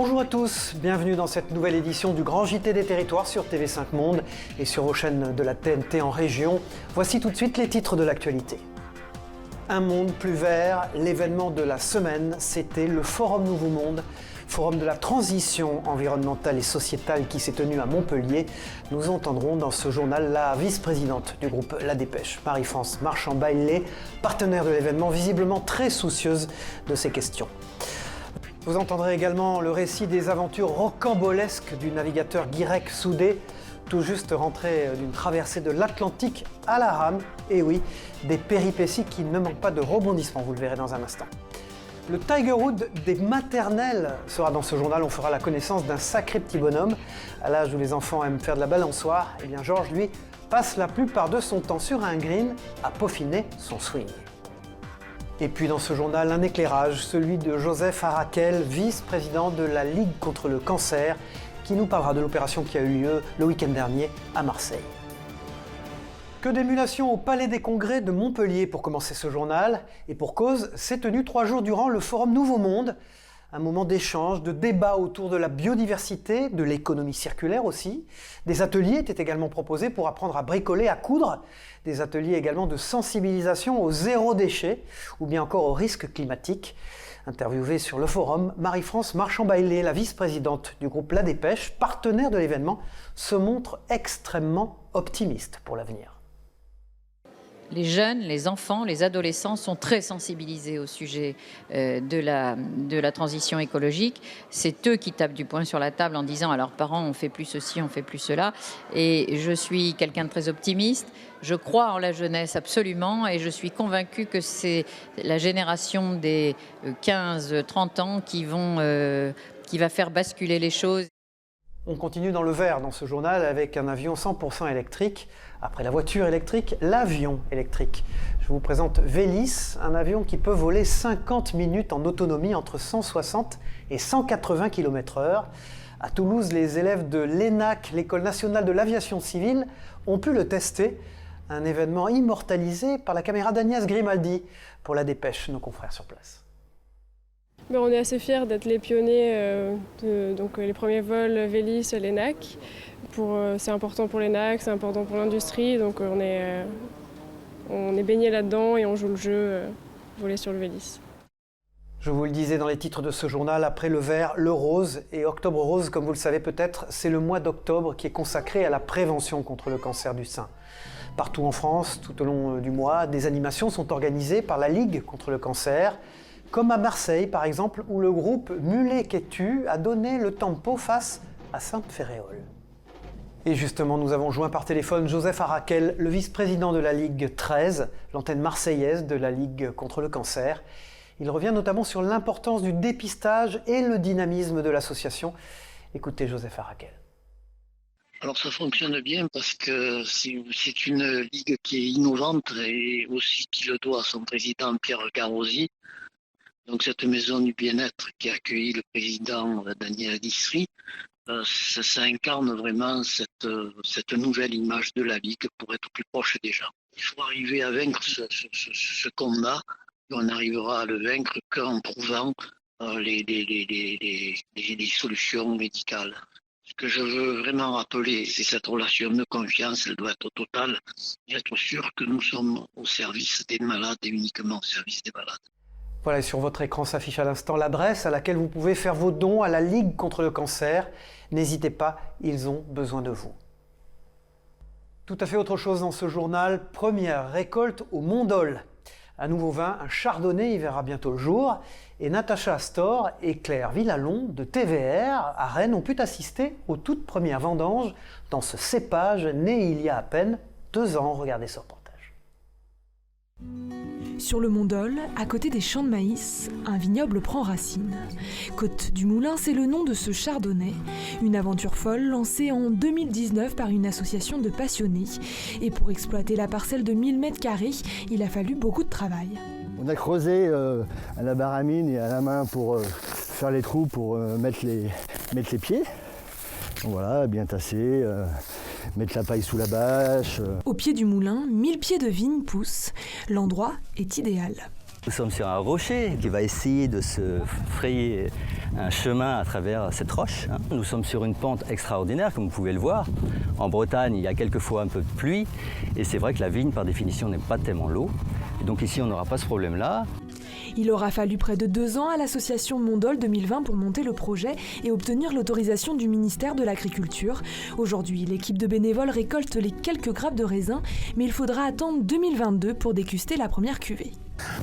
Bonjour à tous, bienvenue dans cette nouvelle édition du Grand JT des Territoires sur TV5 Monde et sur vos chaînes de la TNT en région. Voici tout de suite les titres de l'actualité. Un monde plus vert, l'événement de la semaine, c'était le Forum Nouveau Monde, forum de la transition environnementale et sociétale qui s'est tenu à Montpellier. Nous entendrons dans ce journal la vice-présidente du groupe La Dépêche, Marie-France Marchand-Baillet, partenaire de l'événement, visiblement très soucieuse de ces questions. Vous entendrez également le récit des aventures rocambolesques du navigateur Guirec Soudé, tout juste rentré d'une traversée de l'Atlantique à la rame. Et oui, des péripéties qui ne manquent pas de rebondissements, vous le verrez dans un instant. Le Tigerwood des maternelles sera dans ce journal. On fera la connaissance d'un sacré petit bonhomme. À l'âge où les enfants aiment faire de la balançoire, eh bien Georges, lui, passe la plupart de son temps sur un green à peaufiner son swing. Et puis dans ce journal, un éclairage, celui de Joseph Arakel, vice-président de la Ligue contre le cancer, qui nous parlera de l'opération qui a eu lieu le week-end dernier à Marseille. Que d'émulation au Palais des Congrès de Montpellier pour commencer ce journal. Et pour cause, s'est tenu 3 jours durant le Forum Nouveau Monde. Un moment d'échange, de débat autour de la biodiversité, de l'économie circulaire aussi. Des ateliers étaient également proposés pour apprendre à bricoler, à coudre. Des ateliers également de sensibilisation au zéro déchet ou bien encore au risque climatique. Interviewée sur le forum, Marie-France Marchand-Baillet, la vice-présidente du groupe La Dépêche, partenaire de l'événement, se montre extrêmement optimiste pour l'avenir. Les jeunes, les enfants, les adolescents sont très sensibilisés au sujet de la transition écologique. C'est eux qui tapent du poing sur la table en disant à leurs parents on fait plus ceci, on fait plus cela. Et je suis quelqu'un de très optimiste. Je crois en la jeunesse absolument et je suis convaincue que c'est la génération des 15-30 ans qui va faire basculer les choses. On continue dans le vert dans ce journal avec un avion 100% électrique. Après la voiture électrique, l'avion électrique. Je vous présente Vélis, un avion qui peut voler 50 minutes en autonomie entre 160 et 180 km/h. À Toulouse, les élèves de l'ENAC, l'École nationale de l'aviation civile, ont pu le tester. Un événement immortalisé par la caméra d'Agnès Grimaldi pour La Dépêche, nos confrères sur place. On est assez fiers d'être les pionniers, donc les premiers vols Vélis, l'ENAC. C'est important pour l'ENAC, c'est important pour l'industrie, donc on est baigné là-dedans et on joue le jeu, voler sur le Vélis. Je vous le disais dans les titres de ce journal, après le vert, le rose. Et Octobre Rose, comme vous le savez peut-être, c'est le mois d'octobre qui est consacré à la prévention contre le cancer du sein. Partout en France, tout au long du mois, des animations sont organisées par la Ligue contre le cancer. Comme à Marseille, par exemple, où le groupe Mulet-Quétu a donné le tempo face à Sainte-Féréole. Et justement, nous avons joint par téléphone Joseph Arakel, le vice-président de la Ligue 13, l'antenne marseillaise de la Ligue contre le cancer. Il revient notamment sur l'importance du dépistage et le dynamisme de l'association. Écoutez Joseph Arakel. Alors ça fonctionne bien parce que c'est une ligue qui est innovante et aussi qui le doit à son président Pierre Garosi. Donc cette maison du bien-être qui a accueilli le président Daniel Distry, ça incarne vraiment cette nouvelle image de la Ligue pour être plus proche des gens. Il faut arriver à vaincre ce combat, et on n'arrivera à le vaincre qu'en trouvant les solutions médicales. Ce que je veux vraiment rappeler, c'est cette relation de confiance, elle doit être totale, et être sûr que nous sommes au service des malades et uniquement au service des malades. Voilà, et sur votre écran s'affiche à l'instant l'adresse à laquelle vous pouvez faire vos dons à la Ligue contre le cancer. N'hésitez pas, ils ont besoin de vous. Tout à fait autre chose dans ce journal, première récolte au Mont-Dol. Un nouveau vin, un chardonnay, il verra bientôt le jour. Et Natacha Astor et Claire Villalon de TVR à Rennes ont pu assister aux toutes premières vendanges dans ce cépage né il y a à peine 2 ans. Regardez ce reportage. Sur le Mont-Dol, à côté des champs de maïs, un vignoble prend racine. Côte du Moulin, c'est le nom de ce chardonnay. Une aventure folle lancée en 2019 par une association de passionnés. Et pour exploiter la parcelle de 1000 m², il a fallu beaucoup de travail. On a creusé à la baramine et à la main pour faire les trous pour mettre les pieds. Donc voilà, bien tasser, mettre la paille sous la bâche. Au pied du moulin, 1000 pieds de vigne poussent. L'endroit est idéal. Nous sommes sur un rocher qui va essayer de se frayer un chemin à travers cette roche. Nous sommes sur une pente extraordinaire, comme vous pouvez le voir. En Bretagne, il y a quelquefois un peu de pluie. Et c'est vrai que la vigne, par définition, n'aime pas tellement l'eau. Et donc ici, on n'aura pas ce problème-là. Il aura fallu près de 2 ans à l'association Mondol 2020 pour monter le projet et obtenir l'autorisation du ministère de l'Agriculture. Aujourd'hui, l'équipe de bénévoles récolte les quelques grappes de raisin, mais il faudra attendre 2022 pour déguster la première cuvée.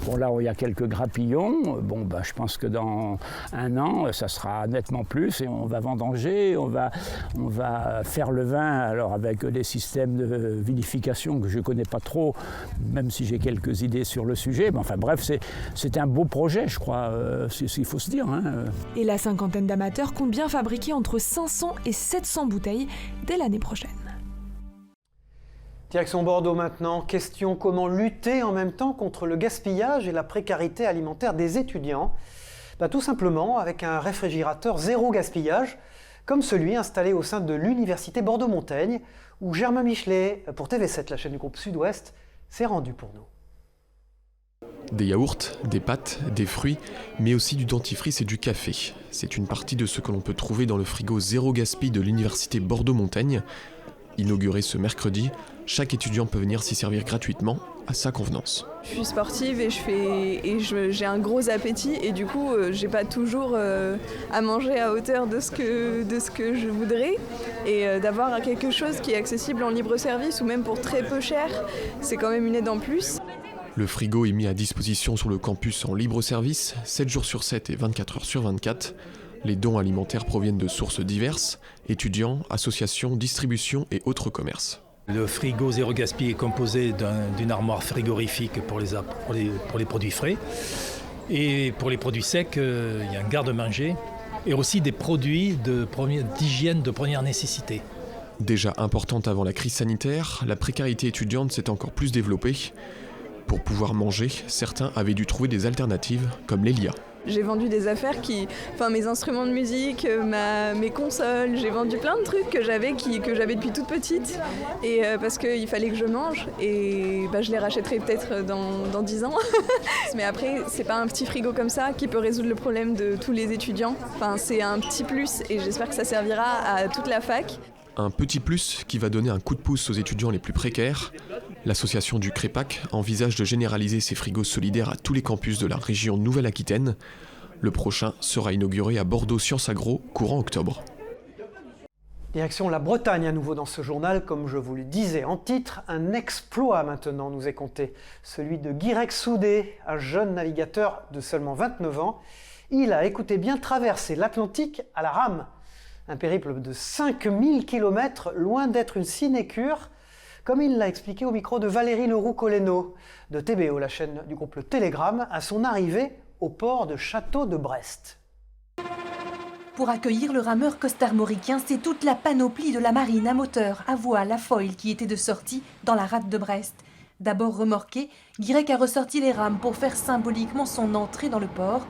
Bon, là, il y a quelques grappillons. Bon, je pense que dans 1 an, ça sera nettement plus et on va vendanger, on va faire le vin alors avec des systèmes de vinification que je ne connais pas trop, même si j'ai quelques idées sur le sujet. Mais enfin bref, c'est un beau projet, je crois, c'est ce qu'il faut se dire. Et la cinquantaine d'amateurs compte bien fabriquer entre 500 et 700 bouteilles dès l'année prochaine. Direction Bordeaux maintenant, question comment lutter en même temps contre le gaspillage et la précarité alimentaire des étudiants. Tout simplement avec un réfrigérateur zéro gaspillage, comme celui installé au sein de l'université Bordeaux-Montaigne, où Germain Michelet, pour TV7, la chaîne du groupe Sud-Ouest, s'est rendu pour nous. Des yaourts, des pâtes, des fruits, mais aussi du dentifrice et du café. C'est une partie de ce que l'on peut trouver dans le frigo zéro gaspille de l'université Bordeaux-Montaigne. Inauguré ce mercredi, chaque étudiant peut venir s'y servir gratuitement à sa convenance. Je suis sportive et j'ai un gros appétit et du coup j'ai pas toujours à manger à hauteur de ce que je voudrais et d'avoir quelque chose qui est accessible en libre service ou même pour très peu cher, c'est quand même une aide en plus. Le frigo est mis à disposition sur le campus en libre service, 7 jours sur 7 et 24 heures sur 24. Les dons alimentaires proviennent de sources diverses, étudiants, associations, distributions et autres commerces. Le frigo zéro gaspille est composé d'une armoire frigorifique pour les produits frais. Et pour les produits secs, il y a un garde-manger et aussi des produits d'hygiène de première nécessité. Déjà importante avant la crise sanitaire, la précarité étudiante s'est encore plus développée. Pour pouvoir manger, certains avaient dû trouver des alternatives, comme l'Elia. J'ai vendu des affaires mes instruments de musique, mes consoles, j'ai vendu plein de trucs que j'avais depuis toute petite et parce qu'il fallait que je mange et je les rachèterai peut-être dans 10 ans. Mais après, c'est pas un petit frigo comme ça qui peut résoudre le problème de tous les étudiants. C'est un petit plus et j'espère que ça servira à toute la fac. Un petit plus qui va donner un coup de pouce aux étudiants les plus précaires. L'association du Crépac envisage de généraliser ces frigos solidaires à tous les campus de la région Nouvelle-Aquitaine. Le prochain sera inauguré à Bordeaux Sciences Agro, courant octobre. Direction la Bretagne à nouveau dans ce journal, comme je vous le disais en titre, un exploit maintenant nous est conté. Celui de Guirec Soudé, un jeune navigateur de seulement 29 ans. Il a, écoutez bien, traversé l'Atlantique à la rame. Un périple de 5000 km, loin d'être une sinécure, comme il l'a expliqué au micro de Valérie Leroux-Coleno, de TBO, la chaîne du groupe Le Télégramme, à son arrivée au port de Château de Brest. Pour accueillir le rameur costarmoricain, c'est toute la panoplie de la marine à moteur, à voile, à foil qui était de sortie dans la rade de Brest. D'abord remorqué, Guirec a ressorti les rames pour faire symboliquement son entrée dans le port.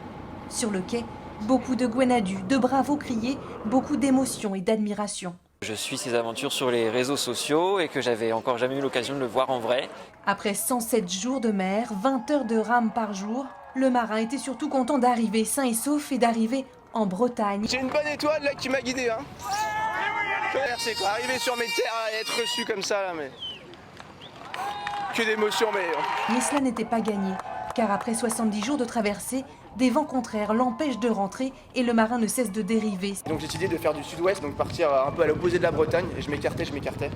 Sur le quai, beaucoup de gwenadus, de bravos criés, beaucoup d'émotions et d'admiration. Je suis ses aventures sur les réseaux sociaux et que j'avais encore jamais eu l'occasion de le voir en vrai. Après 107 jours de mer, 20 heures de rame par jour, le marin était surtout content d'arriver sain et sauf et d'arriver en Bretagne. J'ai une bonne étoile là qui m'a guidé. C'est quoi, arriver sur mes terres et être reçu comme ça là, mais... Que d'émotions, Mais cela n'était pas gagné, car après 70 jours de traversée, des vents contraires l'empêchent de rentrer et le marin ne cesse de dériver. Donc j'ai décidé de faire du sud-ouest, donc partir un peu à l'opposé de la Bretagne, et je m'écartais.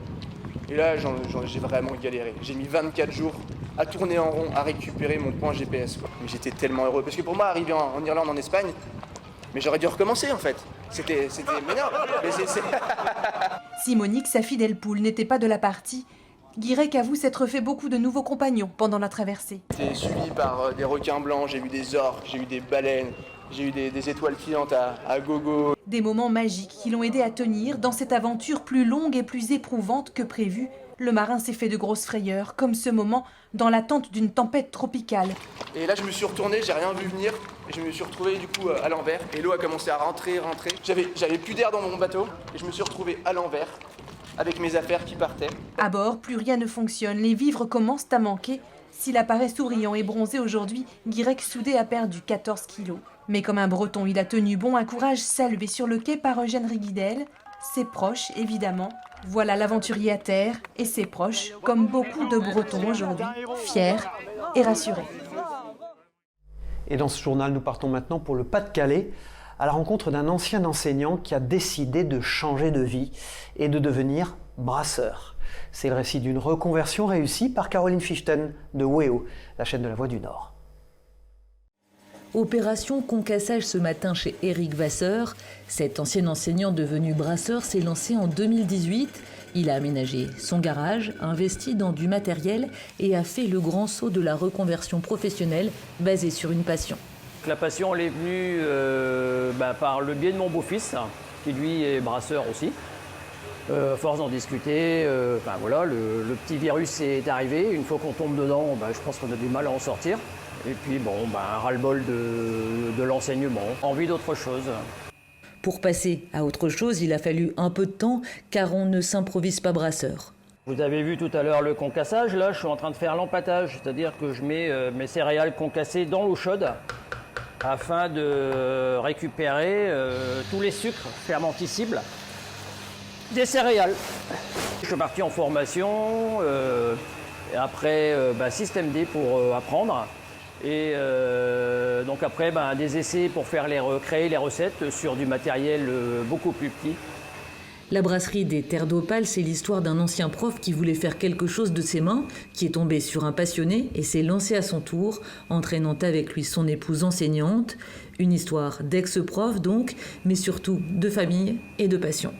Et là, j'ai vraiment galéré. J'ai mis 24 jours à tourner en rond, à récupérer mon point GPS. Mais j'étais tellement heureux, parce que pour moi, arriver en Irlande, en Espagne, mais j'aurais dû recommencer en fait. C'était... Mais non, Simonique, sa fidèle poule, n'était pas de la partie. Guirec avoue s'être fait beaucoup de nouveaux compagnons pendant la traversée. J'étais suivi par des requins blancs, j'ai vu des orques, j'ai eu des baleines, j'ai eu des étoiles filantes à gogo. Des moments magiques qui l'ont aidé à tenir dans cette aventure plus longue et plus éprouvante que prévu. Le marin s'est fait de grosses frayeurs, comme ce moment dans l'attente d'une tempête tropicale. Et là je me suis retourné, j'ai rien vu venir, et je me suis retrouvé du coup à l'envers. Et l'eau a commencé à rentrer. J'avais plus d'air dans mon bateau, et je me suis retrouvé à l'envers, avec mes affaires qui partaient. À bord, plus rien ne fonctionne, les vivres commencent à manquer. S'il apparaît souriant et bronzé aujourd'hui, Guirec Soudé a perdu 14 kilos. Mais comme un Breton, il a tenu bon, un courage salué sur le quai par Eugène Riguidel. Ses proches, évidemment. Voilà l'aventurier à terre et ses proches, comme beaucoup de Bretons aujourd'hui, fiers et rassurés. Et dans ce journal, nous partons maintenant pour le Pas-de-Calais, à la rencontre d'un ancien enseignant qui a décidé de changer de vie et de devenir brasseur. C'est le récit d'une reconversion réussie par Caroline Fichten de WEO, la chaîne de la Voix du Nord. Opération concassage ce matin chez Éric Vasseur. Cet ancien enseignant devenu brasseur s'est lancé en 2018. Il a aménagé son garage, investi dans du matériel et a fait le grand saut de la reconversion professionnelle basée sur une passion. La passion, elle est venue par le biais de mon beau-fils, qui lui est brasseur aussi. À force d'en discuter, voilà, le petit virus est arrivé. Une fois qu'on tombe dedans, je pense qu'on a du mal à en sortir. Et puis ras-le-bol de l'enseignement, envie d'autre chose. Pour passer à autre chose, il a fallu un peu de temps, car on ne s'improvise pas brasseur. Vous avez vu tout à l'heure le concassage, là je suis en train de faire l'empâtage, c'est-à-dire que je mets mes céréales concassées dans l'eau chaude afin de récupérer tous les sucres fermenticibles des céréales. Je suis parti en formation, et après système D pour apprendre. Et donc après, des essais pour créer les recettes sur du matériel beaucoup plus petit. La brasserie des Terres d'Opale, c'est l'histoire d'un ancien prof qui voulait faire quelque chose de ses mains, qui est tombé sur un passionné et s'est lancé à son tour, entraînant avec lui son épouse enseignante. Une histoire d'ex-prof donc, mais surtout de famille et de passion.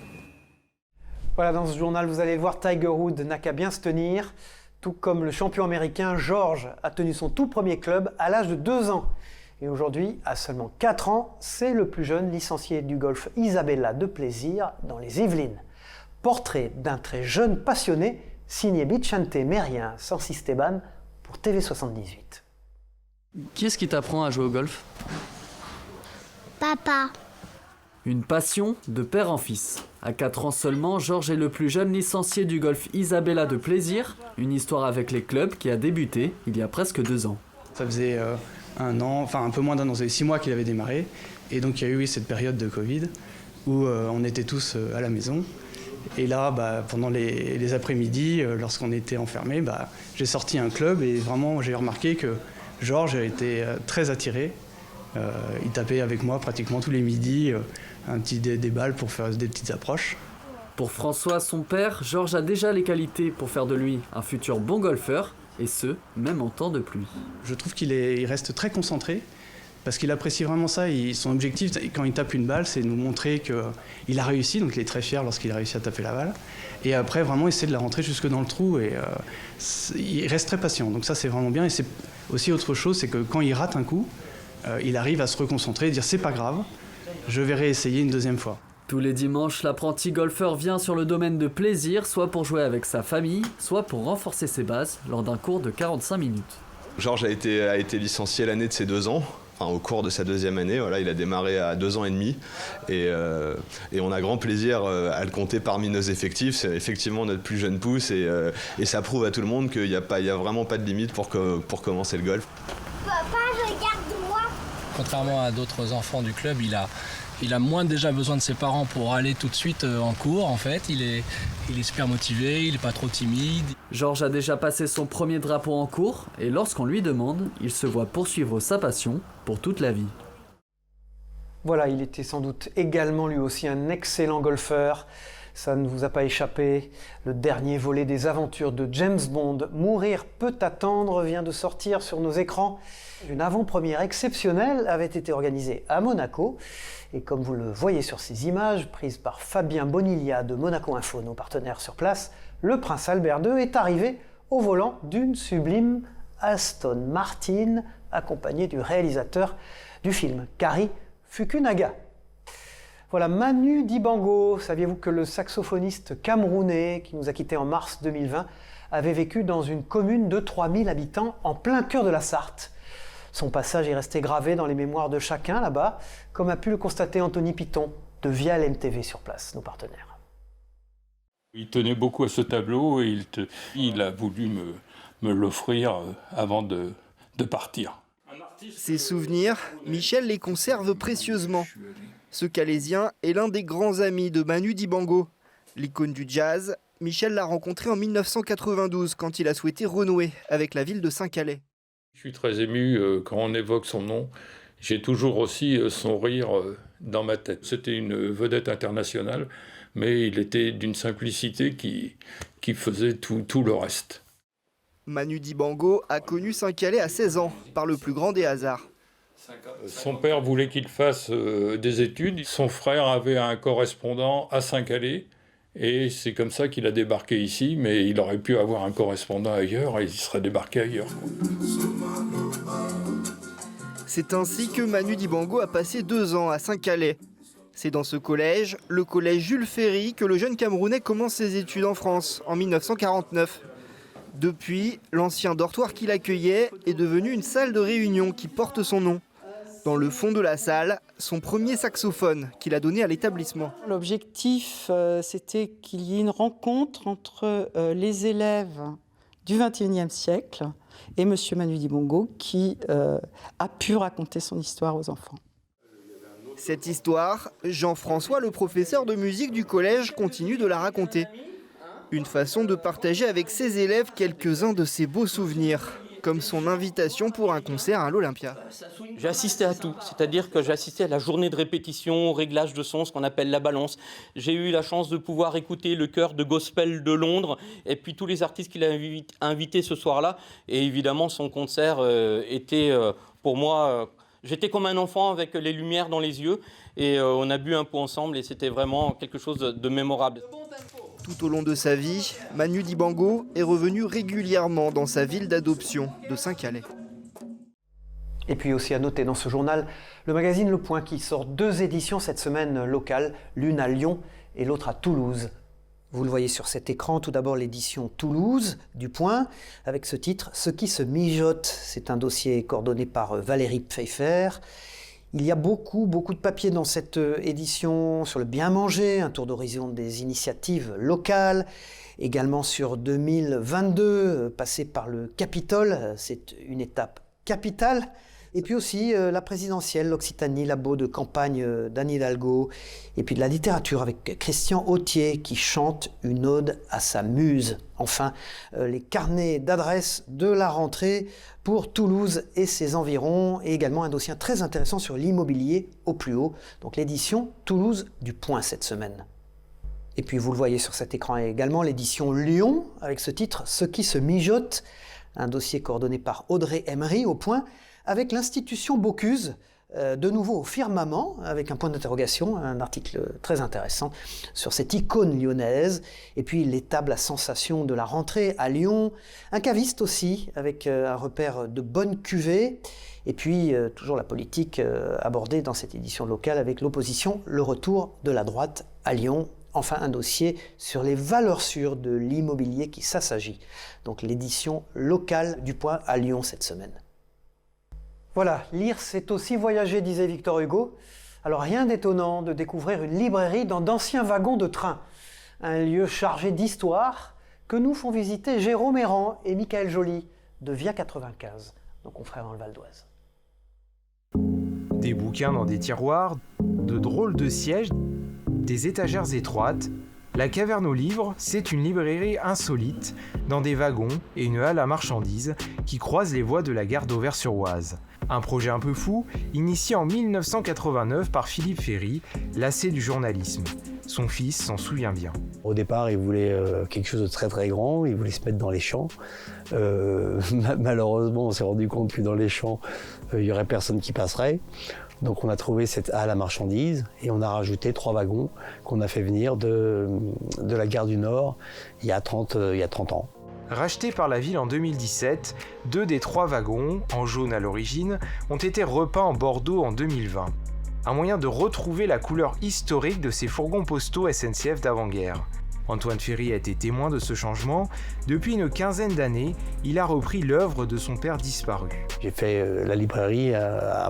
Voilà, dans ce journal, vous allez le voir, Tiger Woods n'a qu'à bien se tenir. Tout comme le champion américain George a tenu son tout premier club à l'âge de 2 ans. Et aujourd'hui, à seulement 4 ans, c'est le plus jeune licencié du golf Isabella de Plaisir dans les Yvelines. Portrait d'un très jeune passionné, signé Bichante Mérien Sansisteban pour TV78. Qui est-ce qui t'apprend à jouer au golf? Papa. Une passion de père en fils. À 4 ans seulement, Georges est le plus jeune licencié du golf Isabella de Plaisir, une histoire avec les clubs qui a débuté il y a presque 2 ans. Ça faisait un an, enfin un peu moins d'un an, ça faisait 6 mois qu'il avait démarré. Et donc il y a eu cette période de Covid où on était tous à la maison. Et là, pendant les après-midi, lorsqu'on était enfermés, j'ai sorti un club et vraiment j'ai remarqué que Georges était très attiré. Il tapait avec moi pratiquement tous les midis des balles pour faire des petites approches. Pour François, son père, Georges a déjà les qualités pour faire de lui un futur bon golfeur, et ce, même en temps de pluie. Je trouve qu'il reste très concentré, parce qu'il apprécie vraiment ça. Son objectif, quand il tape une balle, c'est de nous montrer qu'il a réussi, donc il est très fier lorsqu'il a réussi à taper la balle. Et après, vraiment, essayer de la rentrer jusque dans le trou, et il reste très patient. Donc ça, c'est vraiment bien. Et c'est aussi autre chose, c'est que quand il rate un coup, il arrive à se reconcentrer et dire c'est pas grave, je vais réessayer une deuxième fois. Tous les dimanches, l'apprenti golfeur vient sur le domaine de Plaisir, soit pour jouer avec sa famille, soit pour renforcer ses bases lors d'un cours de 45 minutes. Georges a été licencié l'année de ses 2 ans, au cours de sa 2e année. Voilà, il a démarré à 2 ans et demi et on a grand plaisir à le compter parmi nos effectifs. C'est effectivement notre plus jeune pousse et ça prouve à tout le monde qu'il n'y a vraiment pas de limite pour commencer le golf. Papa, regarde-moi. Contrairement à d'autres enfants du club, il a moins déjà besoin de ses parents pour aller tout de suite en cours. En fait, il est super motivé, il n'est pas trop timide. Georges a déjà passé son premier drapeau en cours et lorsqu'on lui demande, il se voit poursuivre sa passion pour toute la vie. Voilà, il était sans doute également lui aussi un excellent golfeur. Ça ne vous a pas échappé. Le dernier volet des aventures de James Bond, Mourir peut attendre, vient de sortir sur nos écrans. Une avant-première exceptionnelle avait été organisée à Monaco. Et comme vous le voyez sur ces images, prises par Fabien Bonilla de Monaco Info, nos partenaires sur place, le prince Albert II est arrivé au volant d'une sublime Aston Martin, accompagné du réalisateur du film, Kari Fukunaga. Voilà, Manu Dibango, saviez-vous que le saxophoniste camerounais qui nous a quittés en mars 2020 avait vécu dans une commune de 3000 habitants en plein cœur de la Sarthe. Son passage est resté gravé dans les mémoires de chacun là-bas, comme a pu le constater Anthony Piton de Vial MTV sur place, nos partenaires. Il tenait beaucoup à ce tableau et il a voulu me l'offrir avant de partir. Ces souvenirs, Michel les conserve précieusement. Ce Calaisien est l'un des grands amis de Manu Dibango. L'icône du jazz, Michel l'a rencontré en 1992 quand il a souhaité renouer avec la ville de Saint-Calais. Je suis très ému quand on évoque son nom. J'ai toujours aussi son rire dans ma tête. C'était une vedette internationale, mais il était d'une simplicité qui faisait tout le reste. Manu Dibango a connu Saint-Calais à 16 ans, par le plus grand des hasards. Son père voulait qu'il fasse des études. Son frère avait un correspondant à Saint-Calais. Et c'est comme ça qu'il a débarqué ici, mais il aurait pu avoir un correspondant ailleurs et il serait débarqué ailleurs. C'est ainsi que Manu Dibango a passé 2 ans à Saint-Calais. C'est dans ce collège, le collège Jules Ferry, que le jeune Camerounais commence ses études en France, en 1949. Depuis, l'ancien dortoir qui l'accueillait est devenu une salle de réunion qui porte son nom. Dans le fond de la salle, son premier saxophone qu'il a donné à l'établissement. L'objectif, c'était qu'il y ait une rencontre entre les élèves du XXIe siècle et M. Manu Dibango qui a pu raconter son histoire aux enfants. Cette histoire, Jean-François, le professeur de musique du collège, continue de la raconter. Une façon de partager avec ses élèves quelques-uns de ses beaux souvenirs, comme son invitation pour un concert à l'Olympia. J'ai assisté à tout, c'est-à-dire que j'ai assisté à la journée de répétition, au réglage de son, ce qu'on appelle la balance. J'ai eu la chance de pouvoir écouter le chœur de gospel de Londres et puis tous les artistes qu'il a invités ce soir-là. Et évidemment, son concert était pour moi... J'étais comme un enfant avec les lumières dans les yeux et on a bu un pot ensemble et c'était vraiment quelque chose de mémorable. Tout au long de sa vie, Manu Dibango est revenu régulièrement dans sa ville d'adoption de Saint-Calais. Et puis aussi à noter dans ce journal, le magazine Le Point qui sort 2 éditions cette semaine locales, l'une à Lyon et l'autre à Toulouse. Vous le voyez sur cet écran, tout d'abord l'édition Toulouse du Point, avec ce titre « Ce qui se mijote ». C'est un dossier coordonné par Valérie Pfeiffer. Il y a beaucoup de papiers dans cette édition sur le bien manger, un tour d'horizon des initiatives locales, également sur 2022, passé par le Capitole, c'est une étape capitale. Et puis aussi la présidentielle, l'Occitanie, labo de campagne d'Anne Hidalgo. Et puis de la littérature avec Christian Autier qui chante une ode à sa muse. Enfin, les carnets d'adresses de la rentrée pour Toulouse et ses environs. Et également un dossier très intéressant sur l'immobilier au plus haut. Donc l'édition Toulouse du Point cette semaine. Et puis vous le voyez sur cet écran également, l'édition Lyon avec ce titre « Ce qui se mijote ». Un dossier coordonné par Audrey Emery au Point, avec l'institution Bocuse, de nouveau au firmament, avec un point d'interrogation, un article très intéressant sur cette icône lyonnaise, et puis les tables à sensations de la rentrée à Lyon, un caviste aussi, avec un repère de bonnes cuvées, et puis toujours la politique abordée dans cette édition locale avec l'opposition, le retour de la droite à Lyon. Enfin, un dossier sur les valeurs sûres de l'immobilier qui s'assagit. Donc l'édition locale du Point à Lyon cette semaine. Voilà, lire c'est aussi voyager, disait Victor Hugo. Alors rien d'étonnant de découvrir une librairie dans d'anciens wagons de train. Un lieu chargé d'histoire que nous font visiter Jérôme Errand et Michael Joly de Via 95, nos confrères dans le Val d'Oise. Des bouquins dans des tiroirs, de drôles de sièges, des étagères étroites. La Caverne aux livres, c'est une librairie insolite, dans des wagons et une halle à marchandises qui croisent les voies de la gare d'Auvers-sur-Oise. Un projet un peu fou, initié en 1989 par Philippe Ferry, lassé du journalisme. Son fils s'en souvient bien. Au départ, il voulait quelque chose de très très grand, il voulait se mettre dans les champs. Malheureusement, on s'est rendu compte que dans les champs, il n'y aurait personne qui passerait. Donc on a trouvé cette halle à marchandises et on a rajouté 3 wagons qu'on a fait venir de la gare du Nord il y a 30 ans. Rachetés par la ville en 2017, 2 des 3 wagons, en jaune à l'origine, ont été repeints en bordeaux en 2020. Un moyen de retrouver la couleur historique de ces fourgons postaux SNCF d'avant-guerre. Antoine Ferry a été témoin de ce changement. Depuis une quinzaine d'années, il a repris l'œuvre de son père disparu. J'ai fait la librairie à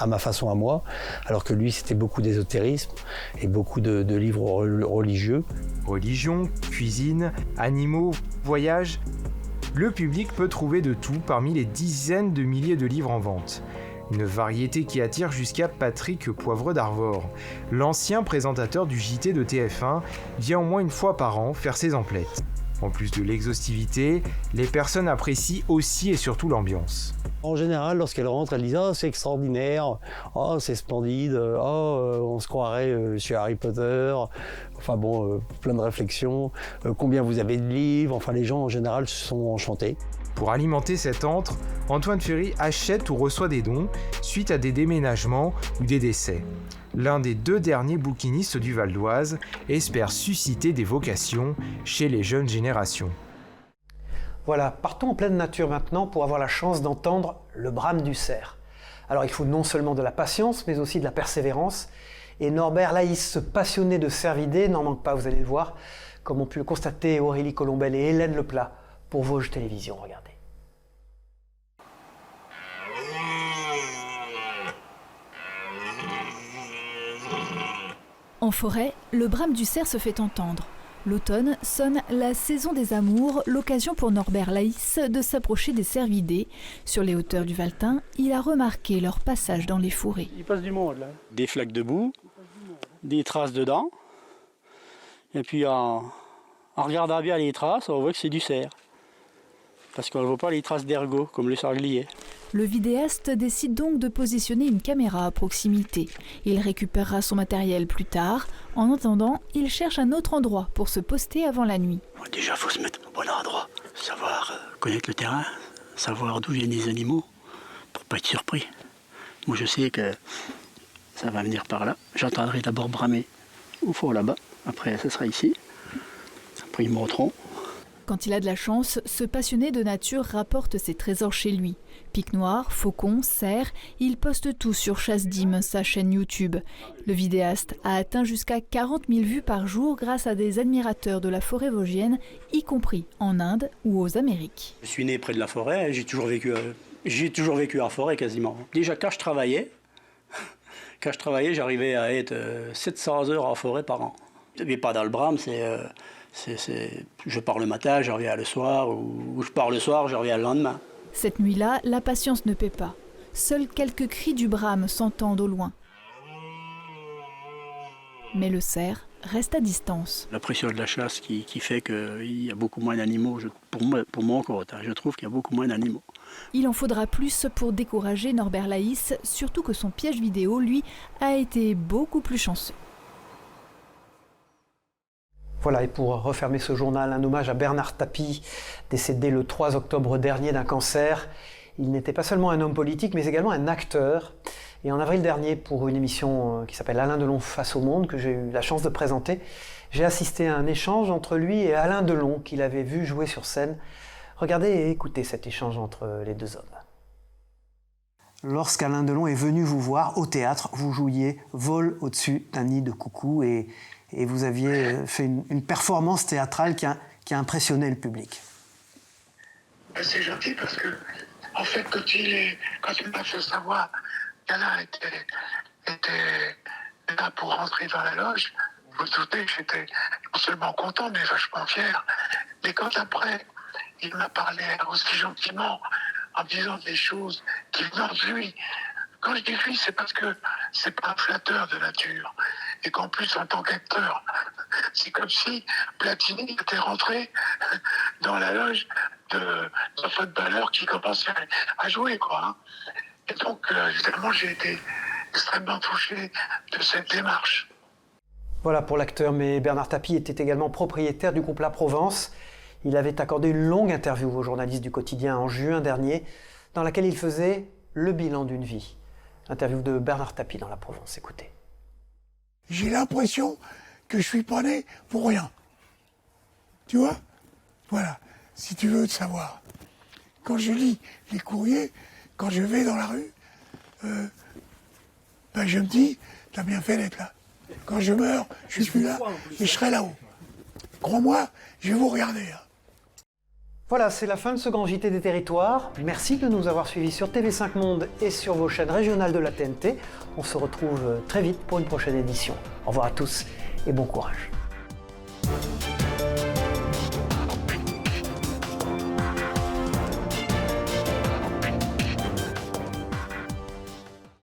ma façon à moi, alors que lui, c'était beaucoup d'ésotérisme et beaucoup de livres religieux. Religion, cuisine, animaux, voyage. le public peut trouver de tout parmi les dizaines de milliers de livres en vente. Une variété qui attire jusqu'à Patrick Poivre d'Arvor. L'ancien présentateur du JT de TF1 vient au moins une fois par an faire ses emplettes. En plus de l'exhaustivité, les personnes apprécient aussi et surtout l'ambiance. En général, lorsqu'elles rentrent, elles disent « Oh, c'est extraordinaire, oh, c'est splendide, oh, on se croirait chez Harry Potter ». Enfin bon, plein de réflexions. Combien vous avez de livres? Enfin, les gens en général sont enchantés. Pour alimenter cet antre, Antoine Ferry achète ou reçoit des dons suite à des déménagements ou des décès. L'un des 2 derniers bouquinistes du Val d'Oise espère susciter des vocations chez les jeunes générations. Voilà, partons en pleine nature maintenant pour avoir la chance d'entendre le brame du cerf. Alors il faut non seulement de la patience, mais aussi de la persévérance. Et Norbert Laïs, ce passionné de cervidés, n'en manque pas, vous allez le voir, comme ont pu le constater Aurélie Colombel et Hélène Leplat pour Vosges Télévisions. Regardez. En forêt, le brame du cerf se fait entendre. L'automne sonne la saison des amours, l'occasion pour Norbert Laïs de s'approcher des cervidés. Sur les hauteurs du Valtin, il a remarqué leur passage dans les fourrés. Il passe du monde là. Des flaques de boue, des traces dedans. Et puis en regardant bien les traces, on voit que c'est du cerf. Parce qu'on ne voit pas les traces d'ergot, comme le sanglier. Le vidéaste décide donc de positionner une caméra à proximité. Il récupérera son matériel plus tard. En attendant, il cherche un autre endroit pour se poster avant la nuit. Déjà, il faut se mettre au bon endroit, savoir connaître le terrain, savoir d'où viennent les animaux, pour ne pas être surpris. Moi, je sais que ça va venir par là. J'entendrai d'abord bramer au fond là-bas. Après, ce sera ici. Après, ils monteront. Quand il a de la chance, ce passionné de nature rapporte ses trésors chez lui. Pics noirs, faucons, cerfs, il poste tout sur Chasse Dim, sa chaîne YouTube. Le vidéaste a atteint jusqu'à 40 000 vues par jour grâce à des admirateurs de la forêt vosgienne, y compris en Inde ou aux Amériques. Je suis né près de la forêt, j'ai toujours vécu en forêt quasiment. Déjà quand je travaillais, j'arrivais à être 700 heures en forêt par an. Mais pas dans le brame, je pars le matin, je reviens le soir, ou je pars le soir, je reviens le lendemain. Cette nuit-là, la patience ne paie pas. Seuls quelques cris du brame s'entendent au loin. Mais le cerf reste à distance. La pression de la chasse qui fait qu'il y a beaucoup moins d'animaux, pour mon compte, je trouve qu'il y a beaucoup moins d'animaux. Il en faudra plus pour décourager Norbert Laïs, surtout que son piège vidéo, lui, a été beaucoup plus chanceux. Voilà, et pour refermer ce journal, un hommage à Bernard Tapie, décédé le 3 octobre dernier d'un cancer. Il n'était pas seulement un homme politique, mais également un acteur. Et en avril dernier, pour une émission qui s'appelle Alain Delon face au monde, que j'ai eu la chance de présenter, j'ai assisté à un échange entre lui et Alain Delon, qu'il avait vu jouer sur scène. Regardez et écoutez cet échange entre les deux hommes. Lorsqu'Alain Delon est venu vous voir au théâtre, vous jouiez Vol au-dessus d'un nid de coucou et vous aviez fait une performance théâtrale qui a impressionné le public. C'est gentil parce que, en fait, quand il m'a fait savoir qu'Alain était là pour rentrer dans la loge, vous vous doutez que j'étais non seulement content, mais vachement fier. Mais quand après, il m'a parlé aussi gentiment, en disant des choses qui venaient de lui. Quand je dis lui, c'est parce que c'est pas un flatteur de nature. Et qu'en plus, en tant qu'acteur, c'est comme si Platini était rentré dans la loge d'un footballeur qui commençait à jouer, quoi. Et donc, évidemment, j'ai été extrêmement touché de cette démarche. Voilà pour l'acteur, mais Bernard Tapie était également propriétaire du groupe La Provence. Il avait accordé une longue interview aux journalistes du quotidien en juin dernier, dans laquelle il faisait le bilan d'une vie. Interview de Bernard Tapie dans La Provence, écoutez. J'ai l'impression que je suis pas né pour rien. Tu vois? Voilà, si tu veux te savoir. Quand je lis les courriers, quand je vais dans la rue, je me dis, t'as bien fait d'être là. Quand je meurs, je suis plus là, mais je serai là-haut. Crois-moi, je vais vous regarder. Voilà, c'est la fin de ce grand JT des territoires. Merci de nous avoir suivis sur TV5 Monde et sur vos chaînes régionales de la TNT. On se retrouve très vite pour une prochaine édition. Au revoir à tous et bon courage.